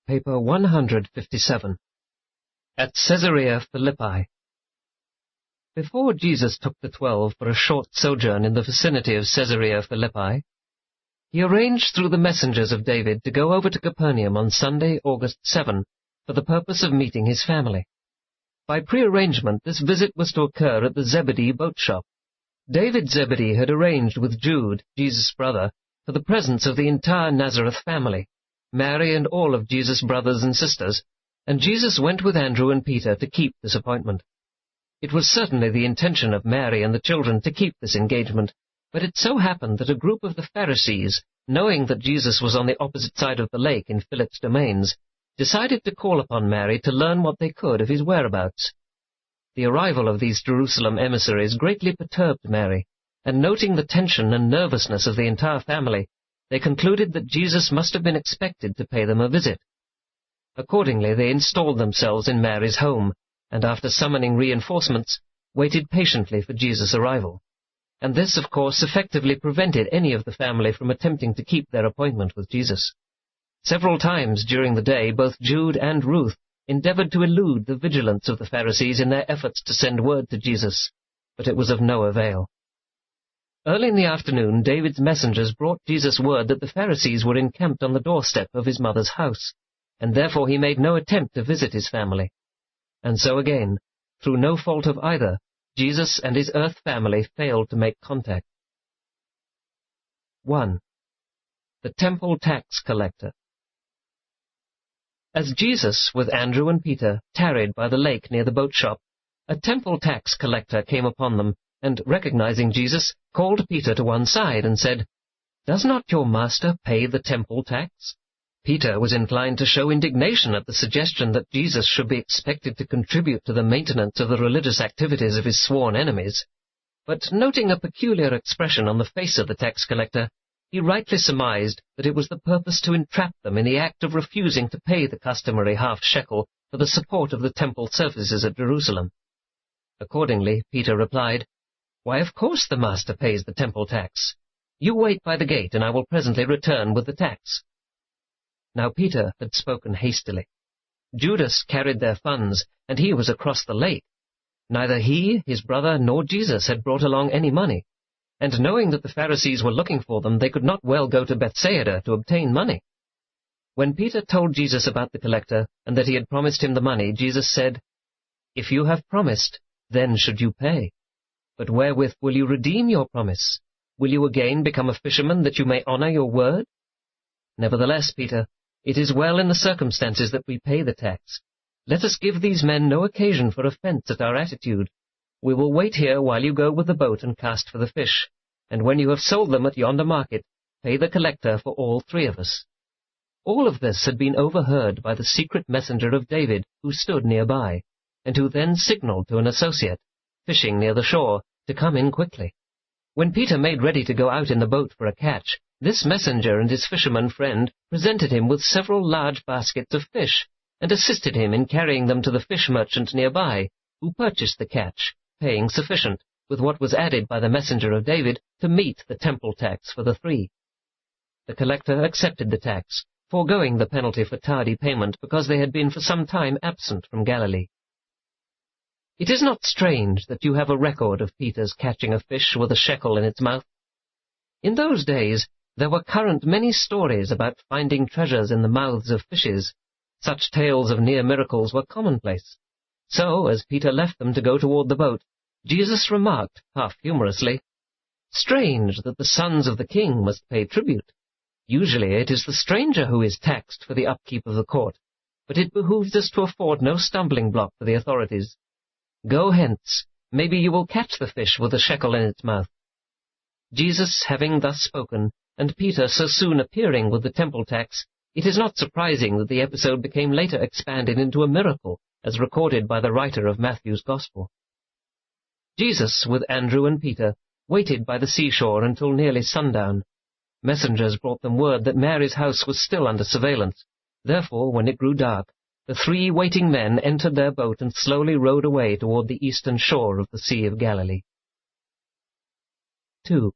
Paper 157. At Caesarea-Philippi. Before Jesus took the 12 for a short sojourn in the vicinity of Caesarea-Philippi, he arranged through the messengers of David to go over to Capernaum on Sunday, August 7, for the purpose of meeting his family. By pre-arrangement, this visit was to occur at the Zebedee boat shop. David Zebedee had arranged with Jude, Jesus' brother, for the presence of the entire Nazareth family, Mary and all of Jesus' brothers and sisters, and Jesus went with Andrew and Peter to keep this appointment. It was certainly the intention of Mary and the children to keep this engagement, but it so happened that a group of the Pharisees, knowing that Jesus was on the opposite side of the lake in Philip's domains, decided to call upon Mary to learn what they could of his whereabouts. The arrival of these Jerusalem emissaries greatly perturbed Mary, and noting the tension and nervousness of the entire family, they concluded that Jesus must have been expected to pay them a visit. Accordingly, they installed themselves in Mary's home, and after summoning reinforcements, waited patiently for Jesus' arrival. And this, of course, effectively prevented any of the family from attempting to keep their appointment with Jesus. Several times during the day, both Jude and Ruth endeavored to elude the vigilance of the Pharisees in their efforts to send word to Jesus, but it was of no avail. Early in the afternoon, David's messengers brought Jesus word that the Pharisees were encamped on the doorstep of his mother's house, and therefore he made no attempt to visit his family. And so again, through no fault of either, Jesus and his earth family failed to make contact. 1. The temple tax collector. As Jesus, with Andrew and Peter, tarried by the lake near the boat shop, a temple tax collector came upon them, and, recognizing Jesus, called Peter to one side and said, "Does not your master pay the temple tax?" Peter was inclined to show indignation at the suggestion that Jesus should be expected to contribute to the maintenance of the religious activities of his sworn enemies. But noting a peculiar expression on the face of the tax collector, he rightly surmised that it was the purpose to entrap them in the act of refusing to pay the customary half-shekel for the support of the temple services at Jerusalem. Accordingly, Peter replied, "Why, of course the master pays the temple tax. You wait by the gate, and I will presently return with the tax." Now Peter had spoken hastily. Judas carried their funds, and he was across the lake. Neither he, his brother, nor Jesus had brought along any money, and knowing that the Pharisees were looking for them, they could not well go to Bethsaida to obtain money. When Peter told Jesus about the collector, and that he had promised him the money, Jesus said, "If you have promised, then should you pay. But wherewith will you redeem your promise? Will you again become a fisherman that you may honor your word? Nevertheless, Peter, it is well in the circumstances that we pay the tax. Let us give these men no occasion for offense at our attitude. We will wait here while you go with the boat and cast for the fish, and when you have sold them at yonder market, pay the collector for all three of us." All of this had been overheard by the secret messenger of David, who stood nearby, and who then signaled to an associate, fishing near the shore, to come in quickly. When Peter made ready to go out in the boat for a catch, this messenger and his fisherman friend presented him with several large baskets of fish, and assisted him in carrying them to the fish merchant nearby, who purchased the catch, paying sufficient, with what was added by the messenger of David, to meet the temple tax for the three. The collector accepted the tax, foregoing the penalty for tardy payment because they had been for some time absent from Galilee. It is not strange that you have a record of Peter's catching a fish with a shekel in its mouth. In those days, there were current many stories about finding treasures in the mouths of fishes. Such tales of near miracles were commonplace. So, as Peter left them to go toward the boat, Jesus remarked, half humorously, "Strange that the sons of the king must pay tribute. Usually it is the stranger who is taxed for the upkeep of the court, but it behooves us to afford no stumbling block for the authorities. Go hence, maybe you will catch the fish with a shekel in its mouth." Jesus having thus spoken, and Peter so soon appearing with the temple tax, it is not surprising that the episode became later expanded into a miracle, as recorded by the writer of Matthew's Gospel. Jesus, with Andrew and Peter, waited by the seashore until nearly sundown. Messengers brought them word that Mary's house was still under surveillance. Therefore, when it grew dark, the three waiting men entered their boat and slowly rowed away toward the eastern shore of the Sea of Galilee. 2.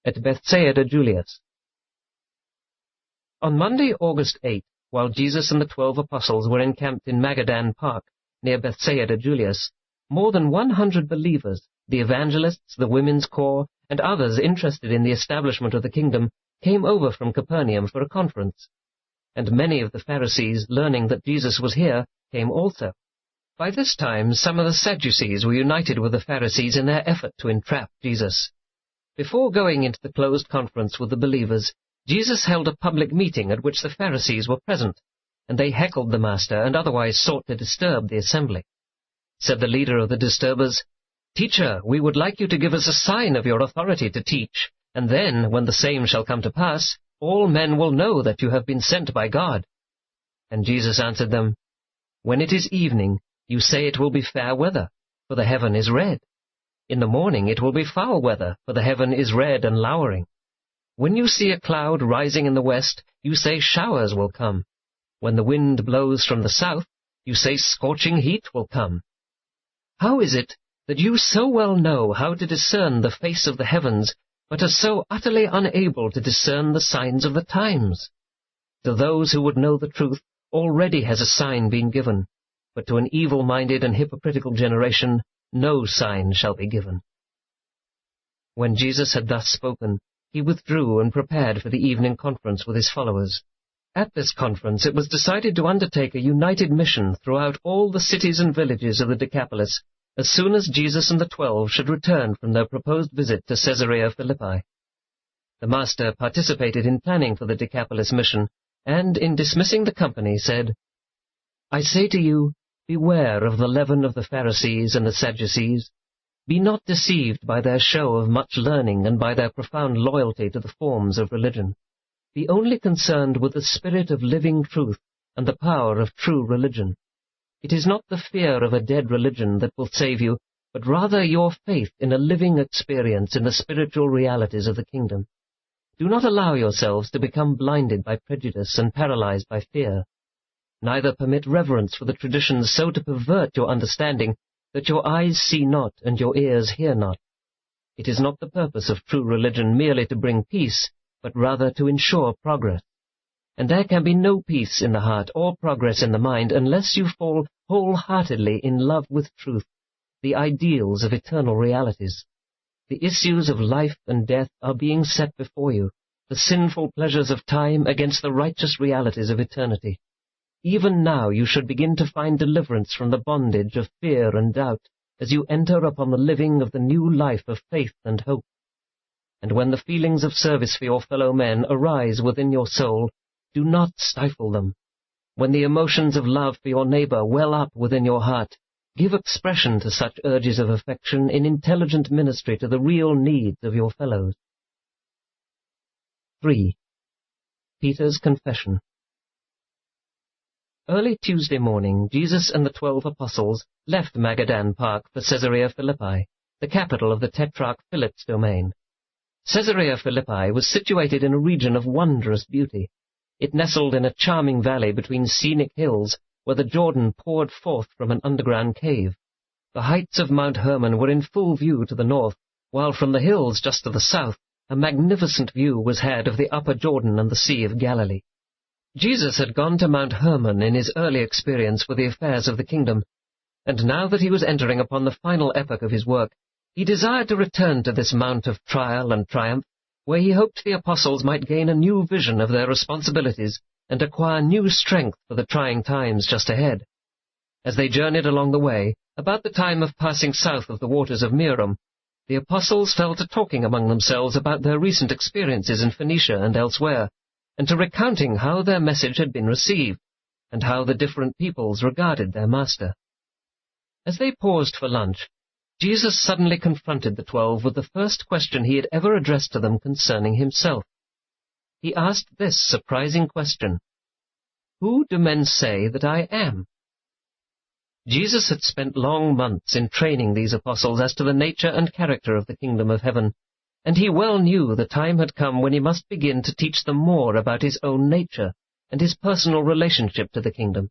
At Bethsaida Julias. On Monday, August 8, while Jesus and the 12 apostles were encamped in Magadan Park, near Bethsaida Julius, more than 100 believers, the evangelists, the women's corps, and others interested in the establishment of the kingdom, came over from Capernaum for a conference. And many of the Pharisees, learning that Jesus was here, came also. By this time some of the Sadducees were united with the Pharisees in their effort to entrap Jesus. Before going into the closed conference with the believers, Jesus held a public meeting at which the Pharisees were present, and they heckled the Master and otherwise sought to disturb the assembly. Said the leader of the disturbers, "Teacher, we would like you to give us a sign of your authority to teach, and then, when the same shall come to pass, all men will know that you have been sent by God." And Jesus answered them, "When it is evening, you say it will be fair weather, for the heaven is red. In the morning it will be foul weather, for the heaven is red and lowering. When you see a cloud rising in the west, you say showers will come. When the wind blows from the south, you say scorching heat will come. How is it that you so well know how to discern the face of the heavens, but are so utterly unable to discern the signs of the times? To those who would know the truth, already has a sign been given, but to an evil-minded and hypocritical generation, no sign shall be given." When Jesus had thus spoken, he withdrew and prepared for the evening conference with his followers. At this conference it was decided to undertake a united mission throughout all the cities and villages of the Decapolis, as soon as Jesus and the 12 should return from their proposed visit to Caesarea-Philippi. The Master participated in planning for the Decapolis mission, and in dismissing the company said, "I say to you, beware of the leaven of the Pharisees and the Sadducees. Be not deceived by their show of much learning and by their profound loyalty to the forms of religion. Be only concerned with the spirit of living truth and the power of true religion. It is not the fear of a dead religion that will save you, but rather your faith in a living experience in the spiritual realities of the kingdom. Do not allow yourselves to become blinded by prejudice and paralyzed by fear. Neither permit reverence for the traditions so to pervert your understanding that your eyes see not and your ears hear not. It is not the purpose of true religion merely to bring peace, but rather to ensure progress. And there can be no peace in the heart or progress in the mind unless you fall wholeheartedly in love with truth, the ideals of eternal realities. The issues of life and death are being set before you, the sinful pleasures of time against the righteous realities of eternity. Even now you should begin to find deliverance from the bondage of fear and doubt as you enter upon the living of the new life of faith and hope. And when the feelings of service for your fellow men arise within your soul, do not stifle them. When the emotions of love for your neighbor well up within your heart, give expression to such urges of affection in intelligent ministry to the real needs of your fellows. 3. Peter's Confession. Early Tuesday morning, Jesus and the 12 apostles left Magadan Park for Caesarea-Philippi, the capital of the Tetrarch Philip's domain. Caesarea-Philippi was situated in a region of wondrous beauty. It nestled in a charming valley between scenic hills, where the Jordan poured forth from an underground cave. The heights of Mount Hermon were in full view to the north, while from the hills just to the south, a magnificent view was had of the upper Jordan and the Sea of Galilee. Jesus had gone to Mount Hermon in his early experience with the affairs of the kingdom, and now that he was entering upon the final epoch of his work, he desired to return to this mount of trial and triumph, where he hoped the apostles might gain a new vision of their responsibilities and acquire new strength for the trying times just ahead. As they journeyed along the way, about the time of passing south of the waters of Merom, the apostles fell to talking among themselves about their recent experiences in Phoenicia and elsewhere, and to recounting how their message had been received, and how the different peoples regarded their Master. As they paused for lunch, Jesus suddenly confronted the 12 with the first question he had ever addressed to them concerning himself. He asked this surprising question: "Who do men say that I am?" Jesus had spent long months in training these apostles as to the nature and character of the kingdom of heaven, and he well knew the time had come when he must begin to teach them more about his own nature and his personal relationship to the kingdom.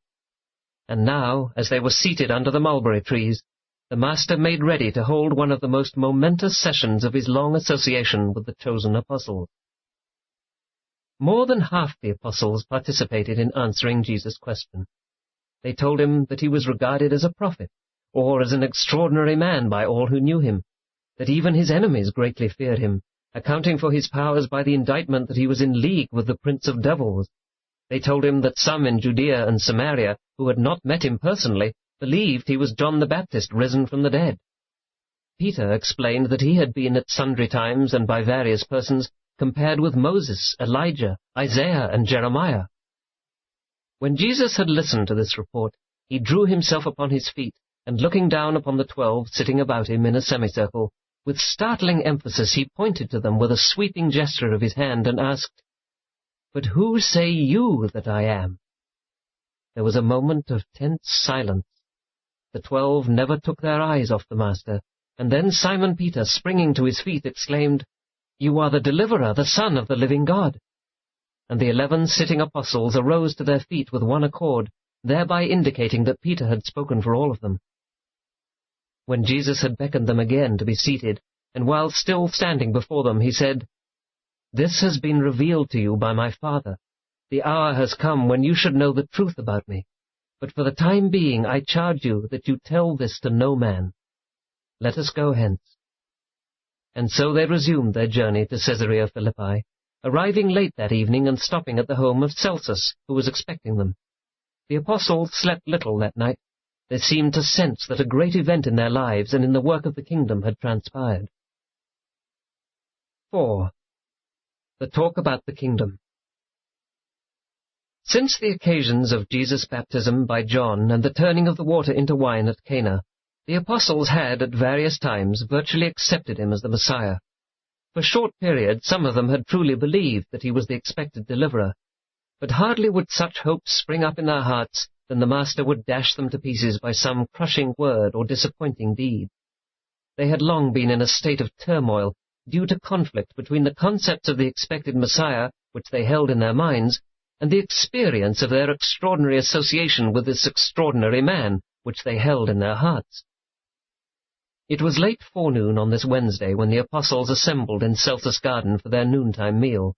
And now, as they were seated under the mulberry trees, the Master made ready to hold one of the most momentous sessions of his long association with the chosen apostles. More than half the apostles participated in answering Jesus' question. They told him that he was regarded as a prophet, or as an extraordinary man by all who knew him, that even his enemies greatly feared him, accounting for his powers by the indictment that he was in league with the prince of devils. They told him that some in Judea and Samaria, who had not met him personally, believed he was John the Baptist risen from the dead. Peter explained that he had been at sundry times and by various persons compared with Moses, Elijah, Isaiah, and Jeremiah. When Jesus had listened to this report, he drew himself upon his feet, and looking down upon the 12 sitting about him in a semicircle, with startling emphasis he pointed to them with a sweeping gesture of his hand and asked, "But who say you that I am?" There was a moment of tense silence. The 12 never took their eyes off the Master, and then Simon Peter, springing to his feet, exclaimed, "You are the Deliverer, the Son of the living God." And the 11 sitting apostles arose to their feet with one accord, thereby indicating that Peter had spoken for all of them. When Jesus had beckoned them again to be seated, and while still standing before them, he said, "This has been revealed to you by my Father. The hour has come when you should know the truth about me. But for the time being I charge you that you tell this to no man. Let us go hence." And so they resumed their journey to Caesarea-Philippi, arriving late that evening and stopping at the home of Celsus, who was expecting them. The apostles slept little that night. They seemed to sense that a great event in their lives and in the work of the kingdom had transpired. 4. The talk about the kingdom. Since the occasions of Jesus' baptism by John and the turning of the water into wine at Cana, the apostles had, at various times, virtually accepted him as the Messiah. For short periods, some of them had truly believed that he was the expected deliverer, but hardly would such hopes spring up in their hearts than the Master would dash them to pieces by some crushing word or disappointing deed. They had long been in a state of turmoil due to conflict between the concepts of the expected Messiah, which they held in their minds, and the experience of their extraordinary association with this extraordinary man, which they held in their hearts. It was late forenoon on this Wednesday when the apostles assembled in Celsus garden for their noontime meal.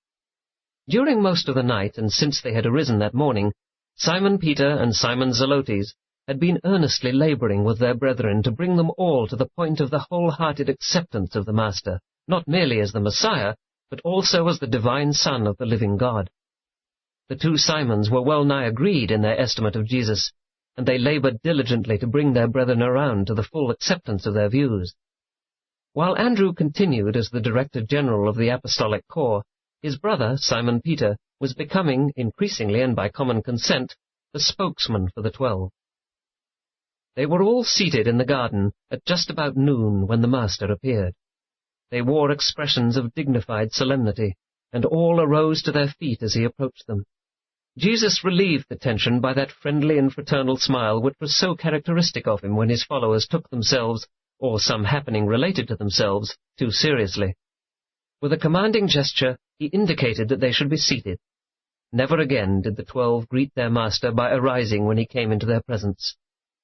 During most of the night, and since they had arisen that morning, Simon Peter and Simon Zelotes had been earnestly laboring with their brethren to bring them all to the point of the wholehearted acceptance of the Master, not merely as the Messiah, but also as the divine Son of the living God. The two Simons were well nigh agreed in their estimate of Jesus, and they labored diligently to bring their brethren around to the full acceptance of their views. While Andrew continued as the Director General of the Apostolic Corps, his brother, Simon Peter, was becoming, increasingly and by common consent, the spokesman for the 12. They were all seated in the garden at just about noon when the Master appeared. They wore expressions of dignified solemnity, and all arose to their feet as he approached them. Jesus relieved the tension by that friendly and fraternal smile which was so characteristic of him when his followers took themselves, or some happening related to themselves, too seriously. With a commanding gesture, he indicated that they should be seated. Never again did the 12 greet their Master by arising when he came into their presence.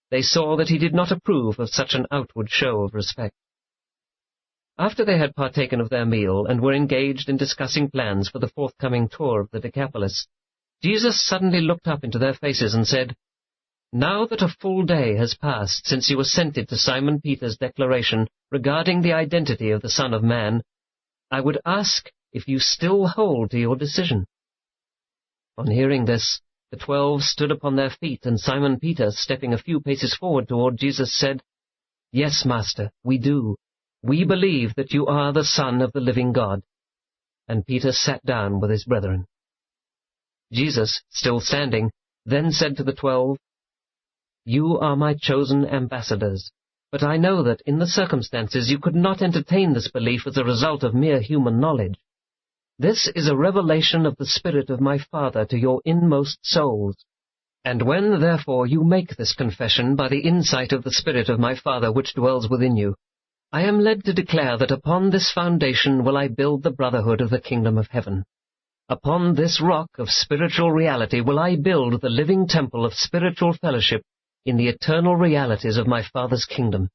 They saw that he did not approve of such an outward show of respect. After they had partaken of their meal and were engaged in discussing plans for the forthcoming tour of the Decapolis, Jesus suddenly looked up into their faces and said, "Now that a full day has passed since you assented to Simon Peter's declaration regarding the identity of the Son of Man, I would ask if you still hold to your decision." On hearing this, the 12 stood upon their feet, and Simon Peter, stepping a few paces forward toward Jesus, said, "Yes, Master, we do. We believe that you are the Son of the living God." And Peter sat down with his brethren. Jesus, still standing, then said to the 12, "You are my chosen ambassadors, but I know that in the circumstances you could not entertain this belief as a result of mere human knowledge. This is a revelation of the Spirit of my Father to your inmost souls. And when, therefore, you make this confession by the insight of the Spirit of my Father which dwells within you, I am led to declare that upon this foundation will I build the brotherhood of the kingdom of heaven. Upon this rock of spiritual reality will I build the living temple of spiritual fellowship in the eternal realities of my Father's kingdom.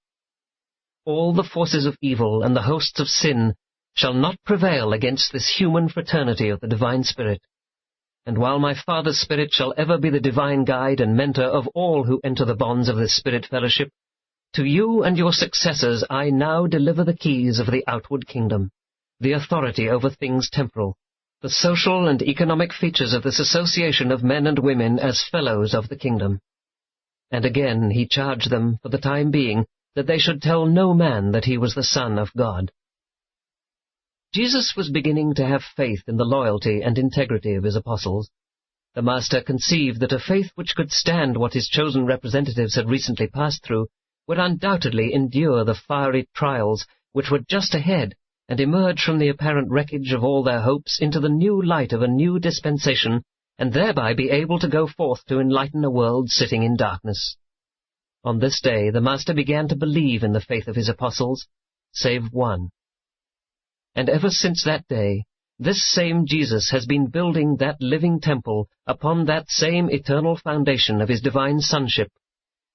All the forces of evil and the hosts of sin shall not prevail against this human fraternity of the divine Spirit, and while my Father's Spirit shall ever be the divine guide and mentor of all who enter the bonds of this Spirit fellowship, to you and your successors I now deliver the keys of the outward kingdom, the authority over things temporal, the social and economic features of this association of men and women as fellows of the kingdom. And again he charged them, for the time being, that they should tell no man that he was the Son of God. Jesus was beginning to have faith in the loyalty and integrity of his apostles. The Master conceived that a faith which could stand what his chosen representatives had recently passed through would undoubtedly endure the fiery trials which were just ahead, and emerge from the apparent wreckage of all their hopes into the new light of a new dispensation, and thereby be able to go forth to enlighten a world sitting in darkness. On this day the Master began to believe in the faith of his apostles, save one. And ever since that day, this same Jesus has been building that living temple upon that same eternal foundation of his divine sonship,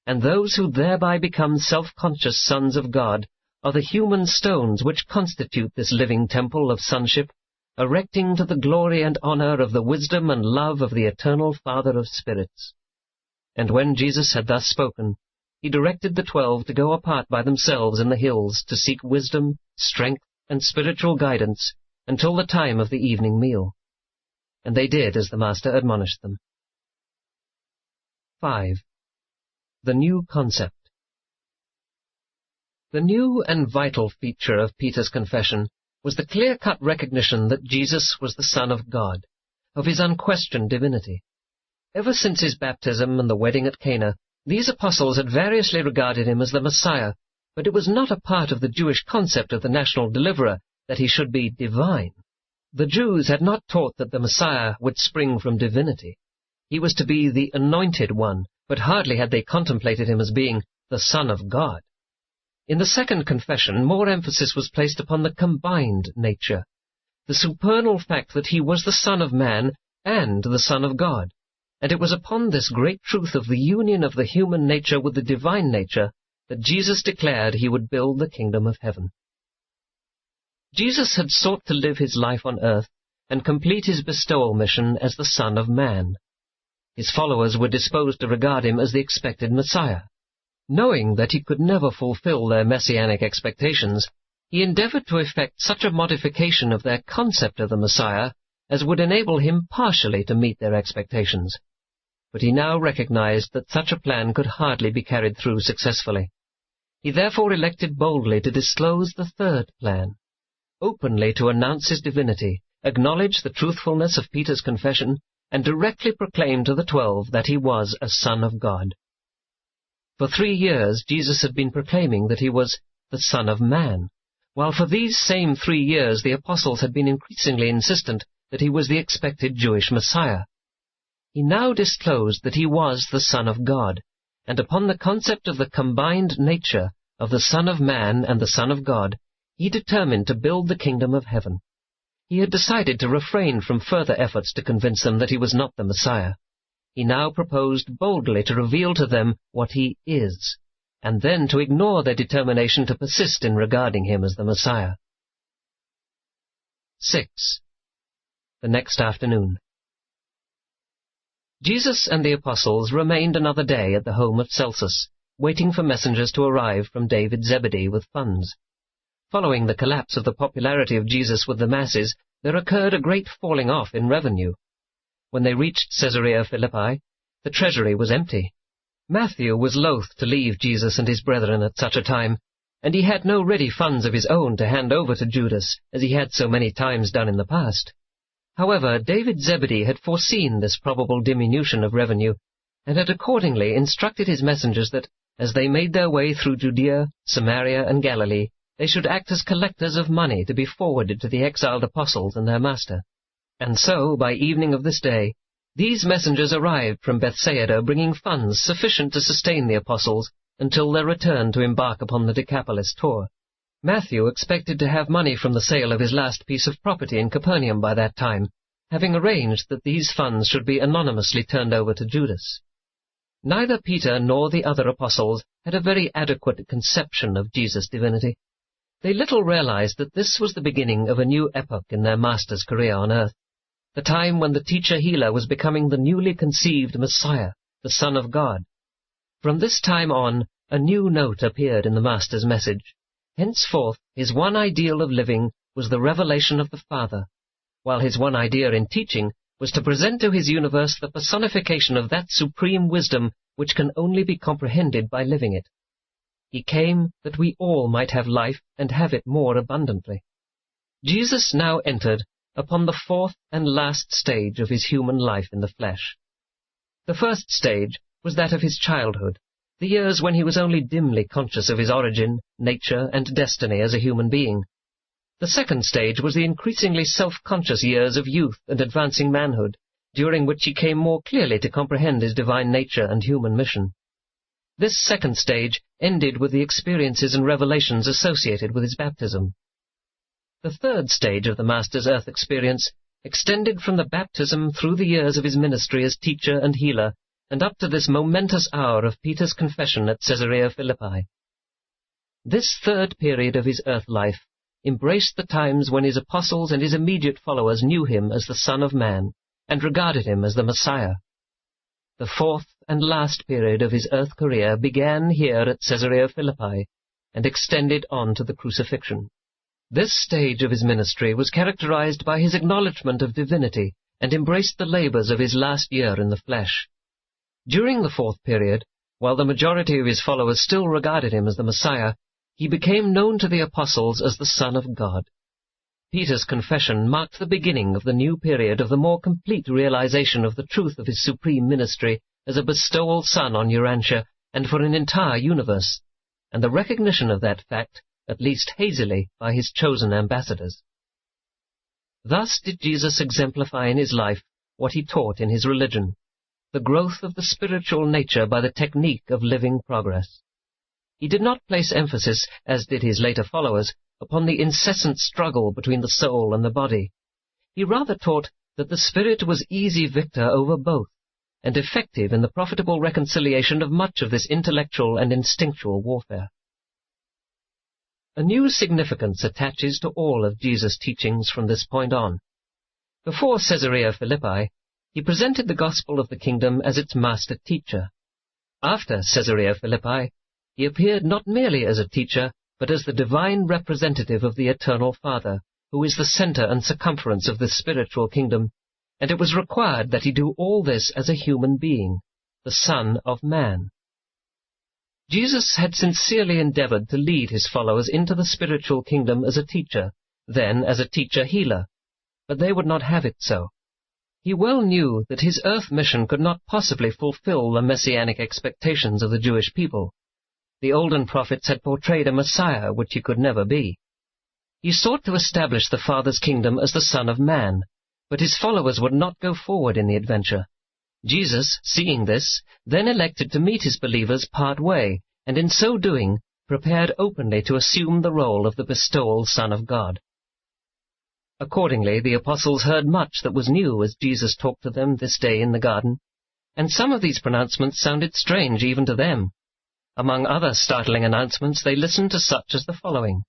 and those who thereby become self-conscious sons of God are the human stones which constitute this living temple of sonship, erecting to the glory and honor of the wisdom and love of the eternal Father of spirits. And when Jesus had thus spoken, he directed the 12 to go apart by themselves in the hills to seek wisdom, strength, and spiritual guidance until the time of the evening meal. And they did as the Master admonished them. 5. The new concept. The new and vital feature of Peter's confession was the clear-cut recognition that Jesus was the Son of God, of his unquestioned divinity. Ever since his baptism and the wedding at Cana, these apostles had variously regarded him as the Messiah, but it was not a part of the Jewish concept of the national deliverer that he should be divine. The Jews had not taught that the Messiah would spring from divinity. He was to be the Anointed One, but hardly had they contemplated him as being the Son of God. In the second confession, more emphasis was placed upon the combined nature, the supernal fact that he was the Son of Man and the Son of God, and it was upon this great truth of the union of the human nature with the divine nature that Jesus declared he would build the kingdom of heaven. Jesus had sought to live his life on earth and complete his bestowal mission as the Son of Man. His followers were disposed to regard him as the expected Messiah. Knowing that he could never fulfill their messianic expectations, he endeavored to effect such a modification of their concept of the Messiah as would enable him partially to meet their expectations. But he now recognized that such a plan could hardly be carried through successfully. He therefore elected boldly to disclose the third plan, openly to announce his divinity, acknowledge the truthfulness of Peter's confession, and directly proclaim to the 12 that he was a Son of God. For 3 years Jesus had been proclaiming that he was the Son of Man, while for these same 3 years the apostles had been increasingly insistent that he was the expected Jewish Messiah. He now disclosed that he was the Son of God, and upon the concept of the combined nature of the Son of Man and the Son of God, he determined to build the kingdom of heaven. He had decided to refrain from further efforts to convince them that he was not the Messiah. He now proposed boldly to reveal to them what he is, and then to ignore their determination to persist in regarding him as the Messiah. 6. The next afternoon. Jesus and the apostles remained another day at the home of Celsus, waiting for messengers to arrive from David Zebedee with funds. Following the collapse of the popularity of Jesus with the masses, there occurred a great falling off in revenue. When they reached Caesarea-Philippi, the treasury was empty. Matthew was loath to leave Jesus and his brethren at such a time, and he had no ready funds of his own to hand over to Judas, as he had so many times done in the past. However, David Zebedee had foreseen this probable diminution of revenue, and had accordingly instructed his messengers that, as they made their way through Judea, Samaria, and Galilee, they should act as collectors of money to be forwarded to the exiled apostles and their master. And so, by evening of this day, these messengers arrived from Bethsaida bringing funds sufficient to sustain the apostles until their return to embark upon the Decapolis tour. Matthew expected to have money from the sale of his last piece of property in Capernaum by that time, having arranged that these funds should be anonymously turned over to Judas. Neither Peter nor the other apostles had a very adequate conception of Jesus' divinity. They little realized that this was the beginning of a new epoch in their Master's career on earth. the time when the teacher-healer was becoming the newly conceived Messiah, the Son of God. From this time on, a new note appeared in the Master's message. Henceforth, his one ideal of living was the revelation of the Father, while his one idea in teaching was to present to his universe the personification of that supreme wisdom which can only be comprehended by living it. He came that we all might have life and have it more abundantly. Jesus now entered upon the fourth and last stage of his human life in the flesh. The first stage was that of his childhood, the years when he was only dimly conscious of his origin, nature, and destiny as a human being. The second stage was the increasingly self-conscious years of youth and advancing manhood, during which he came more clearly to comprehend his divine nature and human mission. This second stage ended with the experiences and revelations associated with his baptism. The third stage of the Master's earth experience extended from the baptism through the years of his ministry as teacher and healer, and up to this momentous hour of Peter's confession at Caesarea-Philippi. This third period of his earth life embraced the times when his apostles and his immediate followers knew him as the Son of Man, and regarded him as the Messiah. The fourth and last period of his earth career began here at Caesarea-Philippi, and extended on to the crucifixion. This stage of his ministry was characterized by his acknowledgment of divinity, and embraced the labors of his last year in the flesh. During the fourth period, while the majority of his followers still regarded him as the Messiah, he became known to the apostles as the Son of God. Peter's confession marked the beginning of the new period of the more complete realization of the truth of his supreme ministry as a bestowal son on Urantia and for an entire universe, and the recognition of that fact, at least hazily, by his chosen ambassadors. Thus did Jesus exemplify in his life what he taught in his religion, the growth of the spiritual nature by the technique of living progress. He did not place emphasis, as did his later followers, upon the incessant struggle between the soul and the body. He rather taught that the spirit was easy victor over both, and effective in the profitable reconciliation of much of this intellectual and instinctual warfare. A new significance attaches to all of Jesus' teachings from this point on. Before Caesarea-Philippi, he presented the gospel of the kingdom as its master teacher. After Caesarea-Philippi, he appeared not merely as a teacher, but as the divine representative of the eternal Father, who is the center and circumference of this spiritual kingdom, and it was required that he do all this as a human being, the Son of Man. Jesus had sincerely endeavored to lead his followers into the spiritual kingdom as a teacher, then as a teacher-healer, but they would not have it so. He well knew that his earth mission could not possibly fulfill the messianic expectations of the Jewish people. The olden prophets had portrayed a Messiah which he could never be. He sought to establish the Father's kingdom as the Son of Man, but his followers would not go forward in the adventure. Jesus, seeing this, then elected to meet his believers part way, and in so doing, prepared openly to assume the role of the bestowal Son of God. Accordingly, the apostles heard much that was new as Jesus talked to them this day in the garden, and some of these pronouncements sounded strange even to them. Among other startling announcements, they listened to such as the following: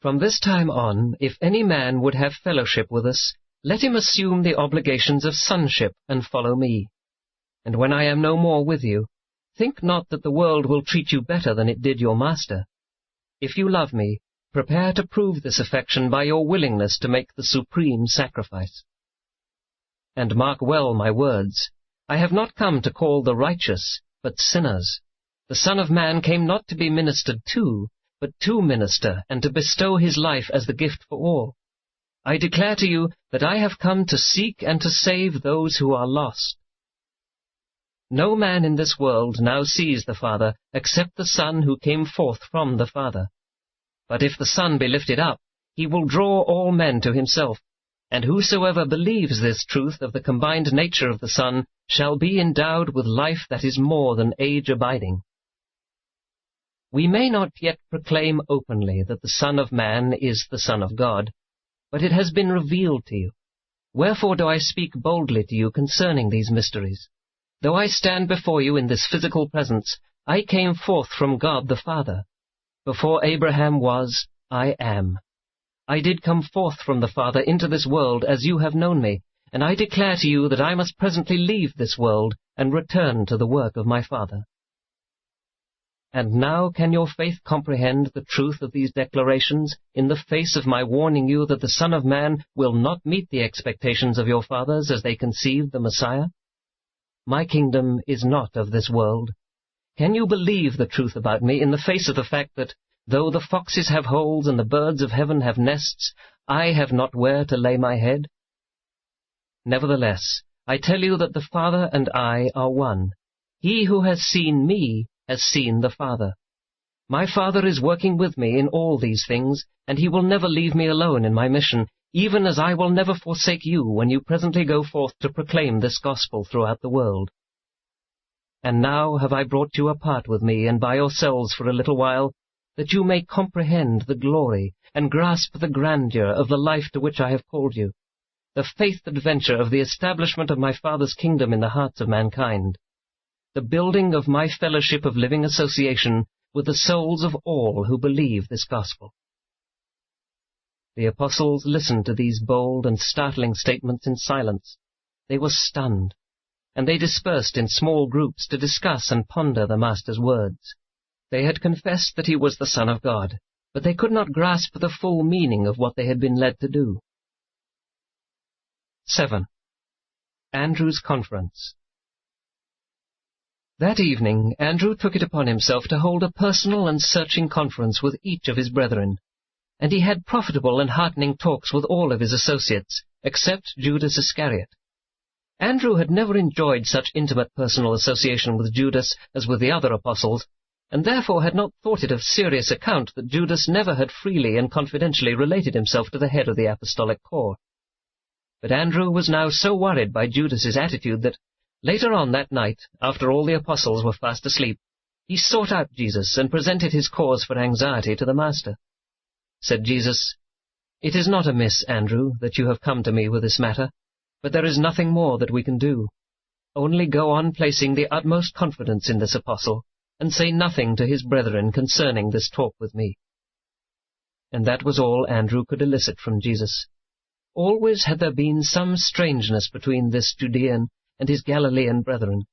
"From this time on, if any man would have fellowship with us, let him assume the obligations of sonship and follow me. And when I am no more with you, think not that the world will treat you better than it did your master. If you love me, prepare to prove this affection by your willingness to make the supreme sacrifice. And mark well my words. I have not come to call the righteous, but sinners. The Son of Man came not to be ministered to, but to minister, and to bestow his life as the gift for all. I declare to you that I have come to seek and to save those who are lost. No man in this world now sees the Father except the Son who came forth from the Father. But if the Son be lifted up, he will draw all men to himself, and whosoever believes this truth of the combined nature of the Son shall be endowed with life that is more than age-abiding. We may not yet proclaim openly that the Son of Man is the Son of God, but it has been revealed to you. Wherefore do I speak boldly to you concerning these mysteries? Though I stand before you in this physical presence, I came forth from God the Father. Before Abraham was, I am. I did come forth from the Father into this world as you have known me, and I declare to you that I must presently leave this world and return to the work of my Father. And now can your faith comprehend the truth of these declarations in the face of my warning you that the Son of Man will not meet the expectations of your fathers as they conceived the Messiah? My kingdom is not of this world. Can you believe the truth about me in the face of the fact that, though the foxes have holes and the birds of heaven have nests, I have not where to lay my head? Nevertheless, I tell you that the Father and I are one. He who has seen me has seen the Father. My Father is working with me in all these things, and he will never leave me alone in my mission, even as I will never forsake you when you presently go forth to proclaim this gospel throughout the world. And now have I brought you apart with me and by yourselves for a little while, that you may comprehend the glory and grasp the grandeur of the life to which I have called you, the faith adventure of the establishment of my Father's kingdom in the hearts of mankind, the building of my fellowship of living association with the souls of all who believe this gospel. The apostles listened to these bold and startling statements in silence. They were stunned, and they dispersed in small groups to discuss and ponder the Master's words. They had confessed that he was the Son of God, but they could not grasp the full meaning of what they had been led to do. 7. Andrew's Conference. That evening Andrew took it upon himself to hold a personal and searching conference with each of his brethren, and he had profitable and heartening talks with all of his associates, except Judas Iscariot. Andrew had never enjoyed such intimate personal association with Judas as with the other apostles, and therefore had not thought it of serious account that Judas never had freely and confidentially related himself to the head of the apostolic corps. But Andrew was now so worried by Judas's attitude that, later on that night, after all the apostles were fast asleep, he sought out Jesus and presented his cause for anxiety to the Master. Said Jesus, "It is not amiss, Andrew, that you have come to me with this matter, but there is nothing more that we can do. Only go on placing the utmost confidence in this apostle, and say nothing to his brethren concerning this talk with me." And that was all Andrew could elicit from Jesus. Always had there been some strangeness between this Judean and his Galilean brethren.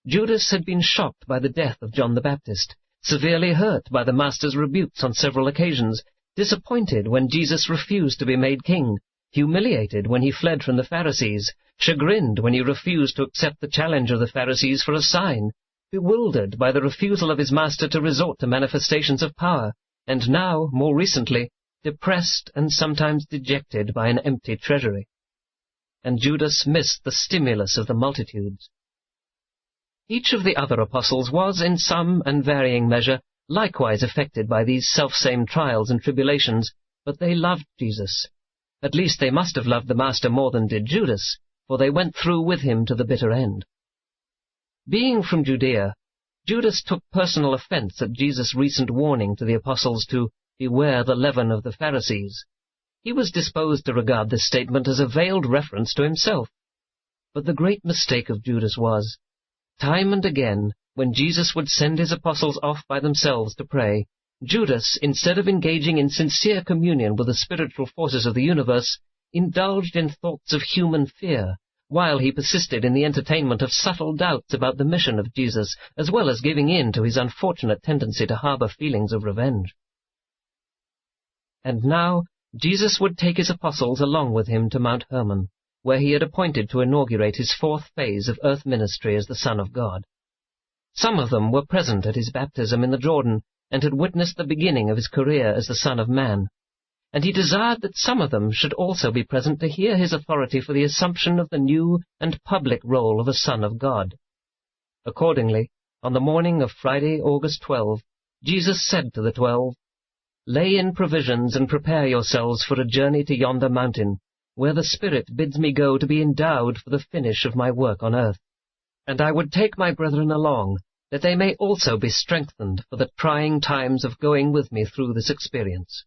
Judas had been shocked by the death of John the Baptist, severely hurt by the Master's rebukes on several occasions, disappointed when Jesus refused to be made king, humiliated when he fled from the Pharisees, chagrined when he refused to accept the challenge of the Pharisees for a sign, bewildered by the refusal of his Master to resort to manifestations of power, and now, more recently, depressed and sometimes dejected by an empty treasury. And Judas missed the stimulus of the multitudes. Each of the other apostles was, in some and varying measure, likewise affected by these selfsame trials and tribulations, but they loved Jesus. At least they must have loved the Master more than did Judas, for they went through with him to the bitter end. Being from Judea, Judas took personal offense at Jesus' recent warning to the apostles to beware the leaven of the Pharisees. He was disposed to regard this statement as a veiled reference to himself. But the great mistake of Judas was, time and again, when Jesus would send his apostles off by themselves to pray, Judas, instead of engaging in sincere communion with the spiritual forces of the universe, indulged in thoughts of human fear, while he persisted in the entertainment of subtle doubts about the mission of Jesus, as well as giving in to his unfortunate tendency to harbor feelings of revenge. And now Jesus would take his apostles along with him to Mount Hermon, where he had appointed to inaugurate his fourth phase of earth ministry as the Son of God. Some of them were present at his baptism in the Jordan, and had witnessed the beginning of his career as the Son of Man, and he desired that some of them should also be present to hear his authority for the assumption of the new and public role of a Son of God. Accordingly, on the morning of Friday, August 12, Jesus said to the 12, "Lay in provisions and prepare yourselves for a journey to yonder mountain, where the Spirit bids me go to be endowed for the finish of my work on earth. And I would take my brethren along, that they may also be strengthened for the trying times of going with me through this experience."